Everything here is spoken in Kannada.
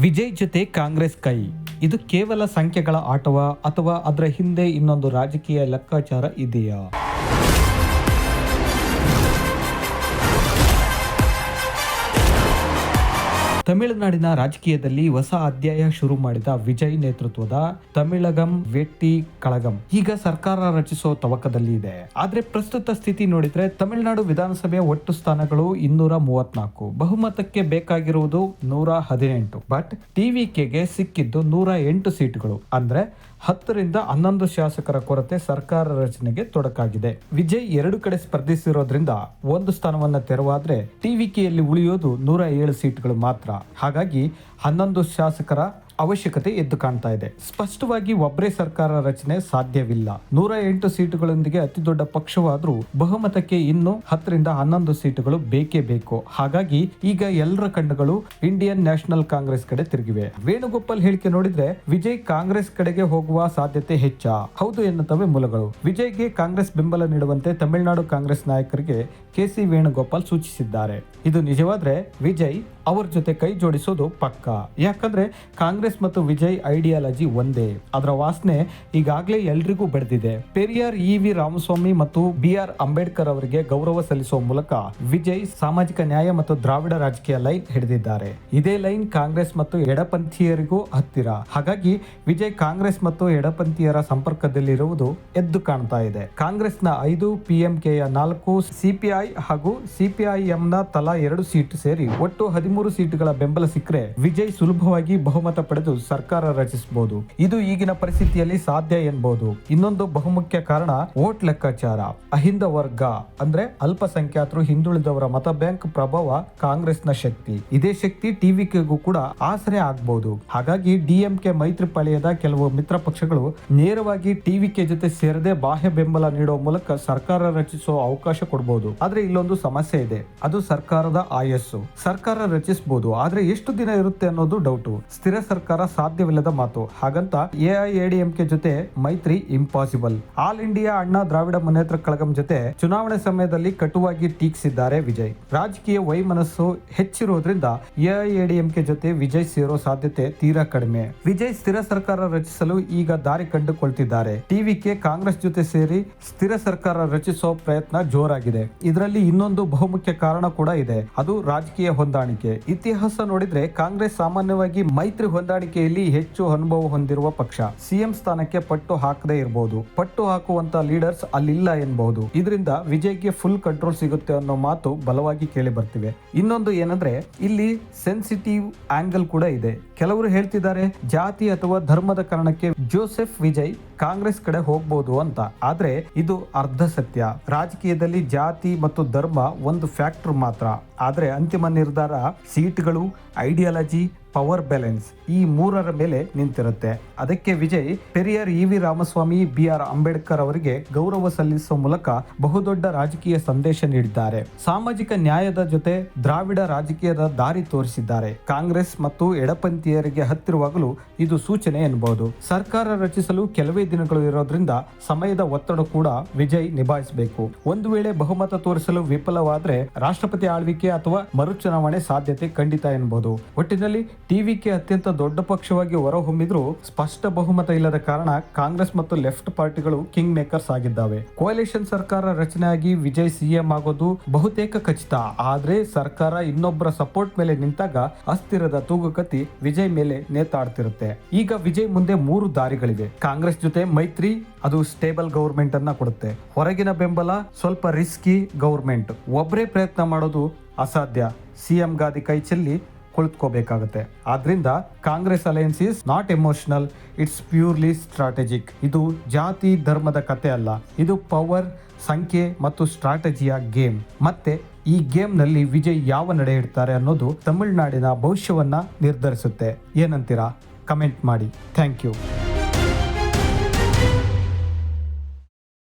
ವಿಜಯ್ ಜೊತೆ ಕಾಂಗ್ರೆಸ್ ಕೈ, ಇದು ಕೇವಲ ಸಂಖ್ಯೆಗಳ ಆಟವಾ ಅಥವಾ ಅದರ ಹಿಂದೆ ಇನ್ನೊಂದು ರಾಜಕೀಯ ಲೆಕ್ಕಾಚಾರ ಇದೆಯಾ? ತಮಿಳುನಾಡಿನ ರಾಜಕೀಯದಲ್ಲಿ ಹೊಸ ಅಧ್ಯಾಯ ಶುರು ಮಾಡಿದ ವಿಜಯ್ ನೇತೃತ್ವದ ತಮಿಳಗಂ ವೆಟ್ಟಿ ಕಳಗಂ ಈಗ ಸರ್ಕಾರ ರಚಿಸೋ ತವಕದಲ್ಲಿ ಇದೆ. ಆದ್ರೆ ಪ್ರಸ್ತುತ ಸ್ಥಿತಿ ನೋಡಿದ್ರೆ ತಮಿಳುನಾಡು ವಿಧಾನಸಭೆಯ ಒಟ್ಟು ಸ್ಥಾನಗಳು 234, ಬಹುಮತಕ್ಕೆ ಬೇಕಾಗಿರುವುದು 118. ಬಟ್ ಟಿವಿಕೆಗೆ ಸಿಕ್ಕಿದ್ದು 108 ಸೀಟುಗಳು. ಅಂದ್ರೆ 10ರಿಂದ 11 ಶಾಸಕರ ಕೊರತೆ ಸರ್ಕಾರ ರಚನೆಗೆ ತೊಡಕಾಗಿದೆ. ವಿಜಯ್ 2 ಕಡೆ ಸ್ಪರ್ಧಿಸಿರೋದ್ರಿಂದ ಒಂದು ಸ್ಥಾನವನ್ನ ತೆರವಾದ್ರೆ ಟಿವಿಕೆಯಲ್ಲಿ ಉಳಿಯೋದು 107 ಸೀಟುಗಳು ಮಾತ್ರ. ಹಾಗಾಗಿ 11 ಶಾಸಕರ ಅವಶ್ಯಕತೆ ಎದ್ದು ಕಾಣ್ತಾ ಇದೆ. ಸ್ಪಷ್ಟವಾಗಿ ಒಬ್ಬರೇ ಸರ್ಕಾರ ರಚನೆ ಸಾಧ್ಯವಿಲ್ಲ. 108 ಸೀಟುಗಳೊಂದಿಗೆ ಅತಿ ದೊಡ್ಡ ಪಕ್ಷವಾದ್ರೂ ಬಹುಮತಕ್ಕೆ ಇನ್ನು 10ರಿಂದ 11 ಸೀಟುಗಳು ಬೇಕೇ ಬೇಕು. ಹಾಗಾಗಿ ಈಗ ಎಲ್ಲರ ಕಣ್ಣುಗಳು ಇಂಡಿಯನ್ ನ್ಯಾಷನಲ್ ಕಾಂಗ್ರೆಸ್ ಕಡೆ ತಿರುಗಿವೆ. ವೇಣುಗೋಪಾಲ್ ಹೇಳಿಕೆ ನೋಡಿದ್ರೆ ವಿಜಯ್ ಕಾಂಗ್ರೆಸ್ ಕಡೆಗೆ ಹೋಗುವ ಸಾಧ್ಯತೆ ಹೆಚ್ಚ? ಹೌದು ಎನ್ನುತ್ತವೆ ಮೂಲಗಳು. ವಿಜಯ್ಗೆ ಕಾಂಗ್ರೆಸ್ ಬೆಂಬಲ ನೀಡುವಂತೆ ತಮಿಳುನಾಡು ಕಾಂಗ್ರೆಸ್ ನಾಯಕರಿಗೆ ಕೆ.ಸಿ. ವೇಣುಗೋಪಾಲ್ ಸೂಚಿಸಿದ್ದಾರೆ. ಇದು ನಿಜವಾದ್ರೆ ವಿಜಯ್ ಅವರ ಜೊತೆ ಕೈ ಜೋಡಿಸೋದು ಪಕ್ಕ. ಯಾಕಂದ್ರೆ ಕಾಂಗ್ರೆಸ್ ಮತ್ತು ವಿಜಯ್ ಐಡಿಯಾಲಜಿ ಒಂದೇ. ಅದರ ವಾಸನೆ ಈಗಾಗಲೇ ಎಲ್ರಿಗೂ ಬೆಳೆದಿದೆ. ಪೆರಿಯಾರ್ ಇ.ವಿ. ರಾಮಸ್ವಾಮಿ ಮತ್ತು ಬಿ.ಆರ್. ಅಂಬೇಡ್ಕರ್ ಅವರಿಗೆ ಗೌರವ ಸಲ್ಲಿಸುವ ಮೂಲಕ ವಿಜಯ್ ಸಾಮಾಜಿಕ ನ್ಯಾಯ ಮತ್ತು ದ್ರಾವಿಡ ರಾಜಕೀಯ ಲೈನ್ ಹಿಡಿದಿದ್ದಾರೆ. ಇದೇ ಲೈನ್ ಕಾಂಗ್ರೆಸ್ ಮತ್ತು ಎಡಪಂಥೀಯರಿಗೂ ಹತ್ತಿರ. ಹಾಗಾಗಿ ವಿಜಯ್ ಕಾಂಗ್ರೆಸ್ ಮತ್ತು ಎಡಪಂಥೀಯರ ಸಂಪರ್ಕದಲ್ಲಿರುವುದು ಎದ್ದು ಕಾಣ್ತಾ ಇದೆ. ಕಾಂಗ್ರೆಸ್ನ 5, ಪಿಎಂಕೆಯ 4, ಸಿಪಿಐ ಹಾಗೂ ಸಿಪಿಐಎಂನ ತಲಾ 2 ಸೀಟು ಸೇರಿ ಒಟ್ಟು 13 ಸೀಟುಗಳ ಬೆಂಬಲ ಸಿಕ್ಕರೆ ವಿಜಯ್ ಸುಲಭವಾಗಿ ಬಹುಮತ ಪಡೆದು ಸರ್ಕಾರ ರಚಿಸಬಹುದು. ಇದು ಈಗಿನ ಪರಿಸ್ಥಿತಿಯಲ್ಲಿ ಸಾಧ್ಯ ಎನ್ನಬಹುದು. ಇನ್ನೊಂದು ಬಹುಮುಖ್ಯ ಕಾರಣ ವೋಟ್ ಲೆಕ್ಕಾಚಾರ. ಅಹಿಂದ ವರ್ಗ ಅಂದ್ರೆ ಅಲ್ಪಸಂಖ್ಯಾತರು, ಹಿಂದುಳಿದವರ ಮತ ಬ್ಯಾಂಕ್ ಪ್ರಭಾವ ಕಾಂಗ್ರೆಸ್ನ ಶಕ್ತಿ. ಇದೇ ಶಕ್ತಿ ಟಿವಿಕೆಗೂ ಕೂಡ ಆಸರೆ ಆಗಬಹುದು. ಹಾಗಾಗಿ ಡಿಎಂಕೆ ಮೈತ್ರಿ ಪಾಳ್ಯದ ಕೆಲವು ಮಿತ್ರ ಪಕ್ಷಗಳು ನೇರವಾಗಿ ಟಿವಿಕೆ ಜೊತೆ ಸೇರದೆ ಬಾಹ್ಯ ಬೆಂಬಲ ನೀಡುವ ಮೂಲಕ ಸರ್ಕಾರ ರಚಿಸುವ ಅವಕಾಶ ಕೊಡಬಹುದು. ಆದ್ರೆ ಇಲ್ಲೊಂದು ಸಮಸ್ಯೆ ಇದೆ. ಅದು ಸರ್ಕಾರದ ಆಯಸ್ಸು. ಸರ್ಕಾರ ರಚಿಸಬಹುದು, ಆದ್ರೆ ಎಷ್ಟು ದಿನ ಇರುತ್ತೆ ಅನ್ನೋದು ಡೌಟು. ಸ್ಥಿರ ಸರ್ಕಾರ ಸಾಧ್ಯವಿಲ್ಲದ ಮಾತು. ಹಾಗಂತ ಎಐಎಡಿಎಂಕೆ ಜೊತೆ ಮೈತ್ರಿ ಇಂಪಾಸಿಬಲ್. ಆಲ್ ಇಂಡಿಯಾ ಅಣ್ಣಾ ದ್ರಾವಿಡ ಮುನ್ನೇತ್ರ ಕಳಗಂ ಜೊತೆ ಚುನಾವಣೆ ಸಮಯದಲ್ಲಿ ಕಟುವಾಗಿ ಟೀಕಿಸಿದ್ದಾರೆ ವಿಜಯ್. ರಾಜಕೀಯ ವೈಮನಸ್ಸು ಹೆಚ್ಚಿರೋದ್ರಿಂದ ಎಐಎಡಿಎಂಕೆ ಜೊತೆ ವಿಜಯ್ ಸೇರೋ ಸಾಧ್ಯತೆ ತೀರಾ ಕಡಿಮೆ. ವಿಜಯ್ ಸ್ಥಿರ ಸರ್ಕಾರ ರಚಿಸಲು ಈಗ ದಾರಿ ಕಂಡುಕೊಳ್ತಿದ್ದಾರೆ. ಟಿವಿಕೆ ಕಾಂಗ್ರೆಸ್ ಜೊತೆ ಸೇರಿ ಸ್ಥಿರ ಸರ್ಕಾರ ರಚಿಸೋ ಪ್ರಯತ್ನ ಜೋರಾಗಿದೆ. ಇದರಲ್ಲಿ ಇನ್ನೊಂದು ಬಹುಮುಖ್ಯ ಕಾರಣ ಕೂಡ ಇದೆ. ಅದು ರಾಜಕೀಯ ಹೊಂದಾಣಿಕೆ. ಇತಿಹಾಸ ನೋಡಿದ್ರೆ ಕಾಂಗ್ರೆಸ್ ಸಾಮಾನ್ಯವಾಗಿ ಮೈತ್ರಿ ಹೊಂದಾಣಿಕೆಯಲ್ಲಿ ಹೆಚ್ಚು ಅನುಭವ ಹೊಂದಿರುವ ಪಕ್ಷ. ಸಿಎಂ ಸ್ಥಾನಕ್ಕೆ ಪಟ್ಟು ಹಾಕದೇ ಇರಬಹುದು. ಪಟ್ಟು ಹಾಕುವಂತ ಲೀಡರ್ಸ್ ಅಲ್ಲಿಲ್ಲ ಎನ್ನಬಹುದು. ಇದರಿಂದ ವಿಜಯ್ಗೆ ಫುಲ್ ಕಂಟ್ರೋಲ್ ಸಿಗುತ್ತೆ ಅನ್ನೋ ಮಾತು ಬಲವಾಗಿ ಕೇಳಿ ಬರ್ತಿವೆ. ಇನ್ನೊಂದು ಏನಂದ್ರೆ ಇಲ್ಲಿ ಸೆನ್ಸಿಟಿವ್ ಆಂಗಲ್ ಕೂಡ ಇದೆ. ಕೆಲವರು ಹೇಳ್ತಿದ್ದಾರೆ ಜಾತಿ ಅಥವಾ ಧರ್ಮದ ಕಾರಣಕ್ಕೆ ಜೋಸೆಫ್ ವಿಜಯ್ ಕಾಂಗ್ರೆಸ್ ಕಡೆ ಹೋಗ್ಬಹುದು ಅಂತ. ಆದ್ರೆ ಇದು ಅರ್ಧ ಸತ್ಯ. ರಾಜಕೀಯದಲ್ಲಿ ಜಾತಿ ಮತ್ತು ಧರ್ಮ ಒಂದು ಫ್ಯಾಕ್ಟರ್ ಮಾತ್ರ. ಆದ್ರೆ ಅಂತಿಮ ನಿರ್ಧಾರ ಸೀಟ್ಗಳು, ಐಡಿಯಾಲಜಿ, ಪವರ್ ಬ್ಯಾಲೆನ್ಸ್ ಈ 3ರ ಮೇಲೆ ನಿಂತಿರುತ್ತೆ. ಅದಕ್ಕೆ ವಿಜಯ್ ಪೆರಿಯಾರ್ ಇ.ವಿ. ರಾಮಸ್ವಾಮಿ, ಬಿ.ಆರ್. ಅಂಬೇಡ್ಕರ್ ಅವರಿಗೆ ಗೌರವ ಸಲ್ಲಿಸುವ ಮೂಲಕ ಬಹುದೊಡ್ಡ ರಾಜಕೀಯ ಸಂದೇಶ ನೀಡಿದ್ದಾರೆ. ಸಾಮಾಜಿಕ ನ್ಯಾಯದ ಜೊತೆ ದ್ರಾವಿಡ ರಾಜಕೀಯದ ದಾರಿ ತೋರಿಸಿದ್ದಾರೆ. ಕಾಂಗ್ರೆಸ್ ಮತ್ತು ಎಡಪಂಥೀಯರಿಗೆ ಹತ್ತಿರವಾಗಲು ಇದು ಸೂಚನೆ ಎನ್ನಬಹುದು. ಸರ್ಕಾರ ರಚಿಸಲು ಕೆಲವೇ ದಿನಗಳು ಇರೋದ್ರಿಂದ ಸಮಯದ ಒತ್ತಡ ಕೂಡ ವಿಜಯ್ ನಿಭಾಯಿಸಬೇಕು. ಒಂದು ವೇಳೆ ಬಹುಮತ ತೋರಿಸಲು ವಿಫಲವಾದ್ರೆ ರಾಷ್ಟ್ರಪತಿ ಆಳ್ವಿಕೆ ಅಥವಾ ಮರುಚುನಾವಣೆ ಸಾಧ್ಯತೆ ಖಂಡಿತ ಎನ್ನಬಹುದು. ಒಟ್ಟಿನಲ್ಲಿ ಟಿವಿಕೆ ಅತ್ಯಂತ ದೊಡ್ಡ ಪಕ್ಷವಾಗಿ ಹೊರಹೊಮ್ಮಿದ್ರು ಸ್ಪಷ್ಟ ಬಹುಮತ ಇಲ್ಲದ ಕಾರಣ ಕಾಂಗ್ರೆಸ್ ಮತ್ತು ಲೆಫ್ಟ್ ಪಾರ್ಟಿಗಳು ಕಿಂಗ್ ಮೇಕರ್ಸ್ ಆಗಿದ್ದಾವೆ. ಕೋalition ಸರ್ಕಾರ ರಚನೆಯಾಗಿ ವಿಜಯ್ ಸಿಎಂ ಆಗೋದು ಬಹುತೇಕ ಖಚಿತ. ಆದ್ರೆ ಸರ್ಕಾರ ಇನ್ನೊಬ್ಬರ ಸಪೋರ್ಟ್ ಮೇಲೆ ನಿಂತಾಗ ಅಸ್ಥಿರದ ತೂಗುಕತ್ತಿ ವಿಜಯ್ ಮೇಲೆ ನೇತಾಡ್ತಿರುತ್ತೆ. ಈಗ ವಿಜಯ್ ಮುಂದೆ 3 ದಾರಿಗಳಿವೆ. ಕಾಂಗ್ರೆಸ್ ಜೊತೆ ಮೈತ್ರಿ, ಅದು ಸ್ಟೇಬಲ್ ಗವರ್ಮೆಂಟ್ ಅನ್ನ ಕೊಡುತ್ತೆ. ಹೊರಗಿನ ಬೆಂಬಲ, ಸ್ವಲ್ಪ ರಿಸ್ಕಿ ಗವರ್ಮೆಂಟ್. ಒಬ್ಬರೇ ಪ್ರಯತ್ನ ಮಾಡೋದು ಅಸಾಧ್ಯ. ಸಿಎಂ ಗಾದಿ ಕೈ ಚೆಲ್ಲಿ ಕುಳಿತುಕೋಬೇಕಾಗುತ್ತೆ. ಆದ್ರಿಂದ Congress alliance is not emotional, it's purely strategic. ಇದು ಜಾತಿ ಧರ್ಮದ ಕತೆ ಅಲ್ಲ. ಇದು ಪವರ್, ಸಂಖ್ಯೆ ಮತ್ತು ಸ್ಟ್ರಾಟಜಿಯ ಗೇಮ್. ಮತ್ತೆ ಈ ಗೇಮ್ ನಲ್ಲಿ ವಿಜಯ್ ಯಾವ ನಡೆ ಇಡ್ತಾರೆ ಅನ್ನೋದು ತಮಿಳುನಾಡಿನ ಭವಿಷ್ಯವನ್ನ ನಿರ್ಧರಿಸುತ್ತೆ. ಏನಂತೀರಾ? ಕಮೆಂಟ್ ಮಾಡಿ. Thank you.